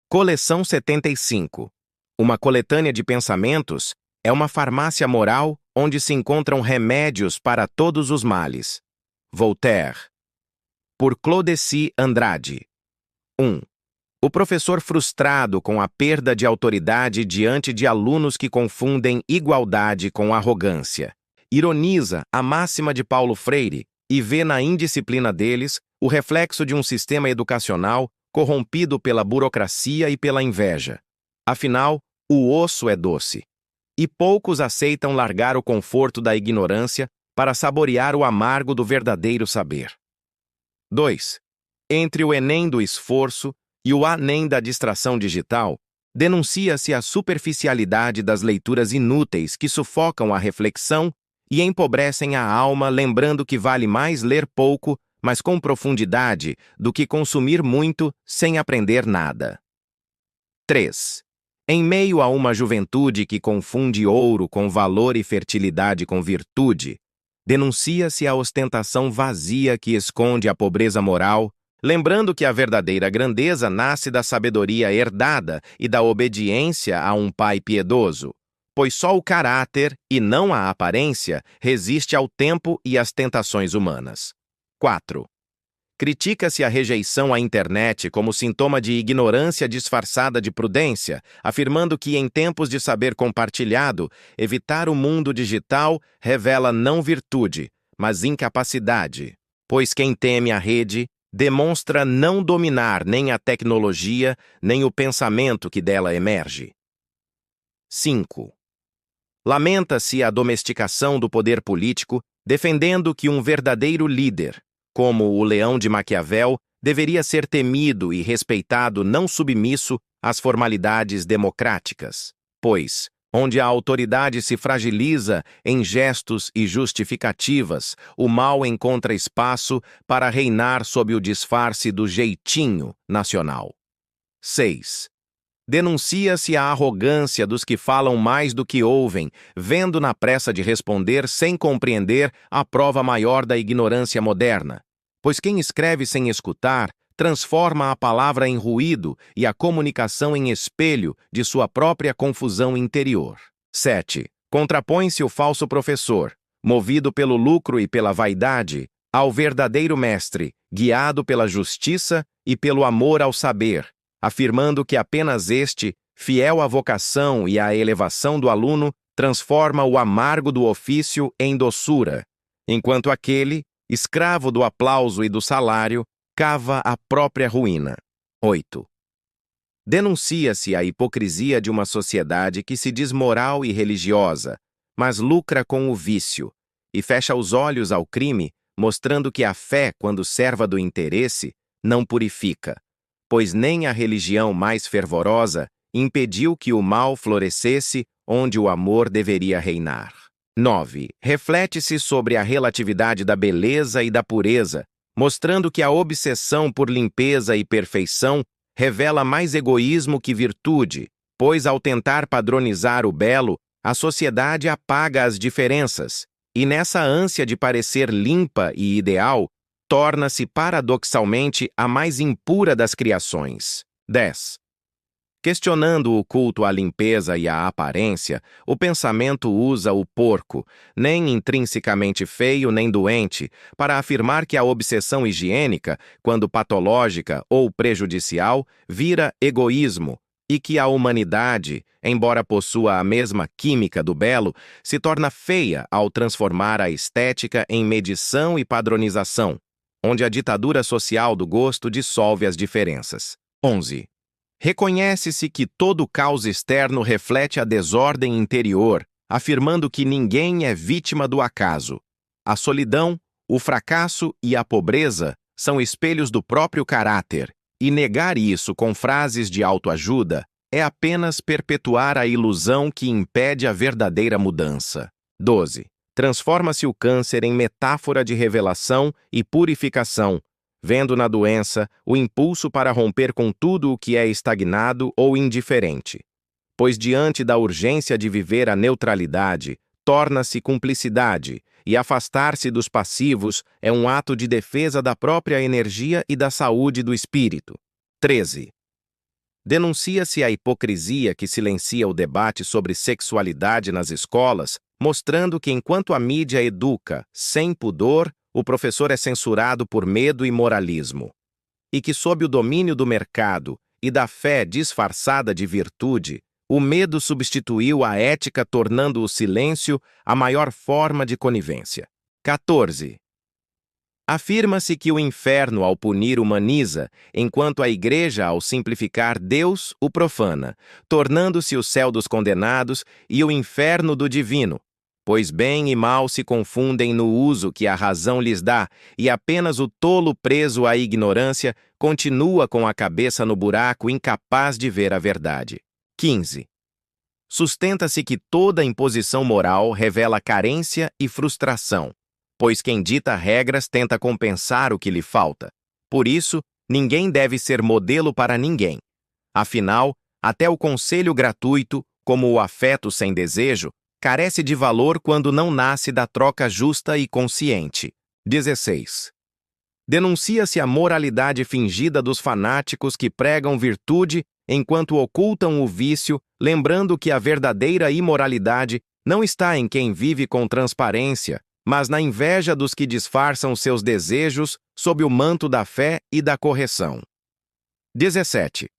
Coleção 75. Uma coletânea de pensamentos é uma farmácia moral onde se encontram remédios para todos os males. Voltaire. Por Clodecy Andrade. 1. O professor frustrado com a perda de autoridade diante de alunos que confundem igualdade com arrogância. Ironiza a máxima de Paulo Freire e vê na indisciplina deles o reflexo de um sistema educacional corrompido pela burocracia e pela inveja. Afinal, o osso é doce. E poucos aceitam largar o conforto da ignorância para saborear o amargo do verdadeiro saber. 2. Entre o Enem do esforço e o Anem da distração digital, denuncia-se a superficialidade das leituras inúteis que sufocam a reflexão e empobrecem a alma, lembrando que vale mais ler pouco, mas com profundidade, do que consumir muito sem aprender nada. 3. Em meio a uma juventude que confunde ouro com valor e fertilidade com virtude, denuncia-se a ostentação vazia que esconde a pobreza moral, lembrando que a verdadeira grandeza nasce da sabedoria herdada e da obediência a um pai piedoso, pois só o caráter, e não a aparência, resiste ao tempo e às tentações humanas. 4. Critica-se a rejeição à internet como sintoma de ignorância disfarçada de prudência, afirmando que, em tempos de saber compartilhado, evitar o mundo digital revela não virtude, mas incapacidade, pois quem teme a rede demonstra não dominar nem a tecnologia, nem o pensamento que dela emerge. 5. Lamenta-se a domesticação do poder político, defendendo que um verdadeiro líder, como o Leão de Maquiavel, deveria ser temido e respeitado, não submisso às formalidades democráticas, pois, onde a autoridade se fragiliza em gestos e justificativas, o mal encontra espaço para reinar sob o disfarce do jeitinho nacional. 6. Denuncia-se a arrogância dos que falam mais do que ouvem, vendo na pressa de responder sem compreender a prova maior da ignorância moderna. Pois quem escreve sem escutar transforma a palavra em ruído e a comunicação em espelho de sua própria confusão interior. 7. Contrapõe-se o falso professor, movido pelo lucro e pela vaidade, ao verdadeiro mestre, guiado pela justiça e pelo amor ao saber, afirmando que apenas este, fiel à vocação e à elevação do aluno, transforma o amargo do ofício em doçura, enquanto aquele, escravo do aplauso e do salário, cava a própria ruína. 8. Denuncia-se a hipocrisia de uma sociedade que se diz moral e religiosa, mas lucra com o vício, e fecha os olhos ao crime, mostrando que a fé, quando serva do interesse, não purifica, pois nem a religião mais fervorosa impediu que o mal florescesse onde o amor deveria reinar. 9. Reflete-se sobre a relatividade da beleza e da pureza, mostrando que a obsessão por limpeza e perfeição revela mais egoísmo que virtude, pois ao tentar padronizar o belo, a sociedade apaga as diferenças, e nessa ânsia de parecer limpa e ideal, torna-se paradoxalmente a mais impura das criações. 10. Questionando o culto à limpeza e à aparência, o pensamento usa o porco, nem intrinsecamente feio nem doente, para afirmar que a obsessão higiênica, quando patológica ou prejudicial, vira egoísmo, e que a humanidade, embora possua a mesma química do belo, se torna feia ao transformar a estética em medição e padronização, onde a ditadura social do gosto dissolve as diferenças. 11. Reconhece-se que todo caos externo reflete a desordem interior, afirmando que ninguém é vítima do acaso. A solidão, o fracasso e a pobreza são espelhos do próprio caráter, e negar isso com frases de autoajuda é apenas perpetuar a ilusão que impede a verdadeira mudança. 12. Transforma-se o câncer em metáfora de revelação e purificação, vendo na doença o impulso para romper com tudo o que é estagnado ou indiferente. Pois diante da urgência de viver a neutralidade, torna-se cumplicidade, e afastar-se dos passivos é um ato de defesa da própria energia e da saúde do espírito. 13. Denuncia-se a hipocrisia que silencia o debate sobre sexualidade nas escolas, mostrando que enquanto a mídia educa sem pudor, o professor é censurado por medo e moralismo. E que, sob o domínio do mercado e da fé disfarçada de virtude, o medo substituiu a ética, tornando o silêncio a maior forma de conivência. 14. Afirma-se que o inferno, ao punir, humaniza, enquanto a Igreja, ao simplificar Deus, o profana, tornando-se o céu dos condenados e o inferno do divino, pois bem e mal se confundem no uso que a razão lhes dá, e apenas o tolo preso à ignorância continua com a cabeça no buraco, incapaz de ver a verdade. 15. Sustenta-se que toda imposição moral revela carência e frustração, pois quem dita regras tenta compensar o que lhe falta. Por isso, ninguém deve ser modelo para ninguém. Afinal, até o conselho gratuito, como o afeto sem desejo, carece de valor quando não nasce da troca justa e consciente. 16. Denuncia-se a moralidade fingida dos fanáticos que pregam virtude enquanto ocultam o vício, lembrando que a verdadeira imoralidade não está em quem vive com transparência, mas na inveja dos que disfarçam seus desejos sob o manto da fé e da correção. 17.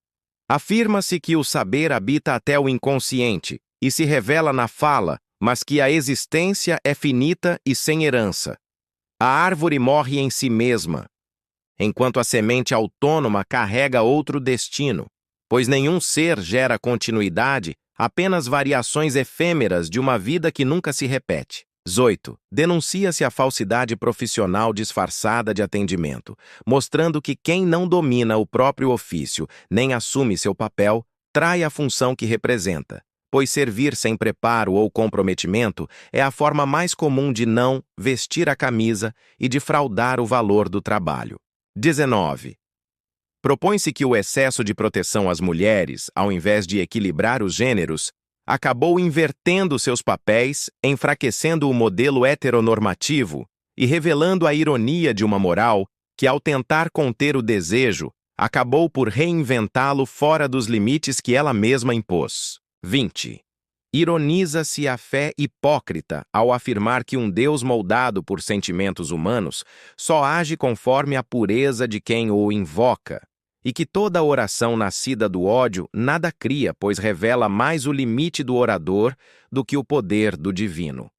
Afirma-se que o saber habita até o inconsciente e se revela na fala, mas que a existência é finita e sem herança. A árvore morre em si mesma, enquanto a semente autônoma carrega outro destino, pois nenhum ser gera continuidade, apenas variações efêmeras de uma vida que nunca se repete. 18. Denuncia-se a falsidade profissional disfarçada de atendimento, mostrando que quem não domina o próprio ofício nem assume seu papel, trai a função que representa, pois servir sem preparo ou comprometimento é a forma mais comum de não vestir a camisa e de fraudar o valor do trabalho. 19. Propõe-se que o excesso de proteção às mulheres, ao invés de equilibrar os gêneros, acabou invertendo seus papéis, enfraquecendo o modelo heteronormativo e revelando a ironia de uma moral que, ao tentar conter o desejo, acabou por reinventá-lo fora dos limites que ela mesma impôs. 20. Ironiza-se a fé hipócrita ao afirmar que um Deus moldado por sentimentos humanos só age conforme a pureza de quem o invoca, e que toda oração nascida do ódio nada cria, pois revela mais o limite do orador do que o poder do divino.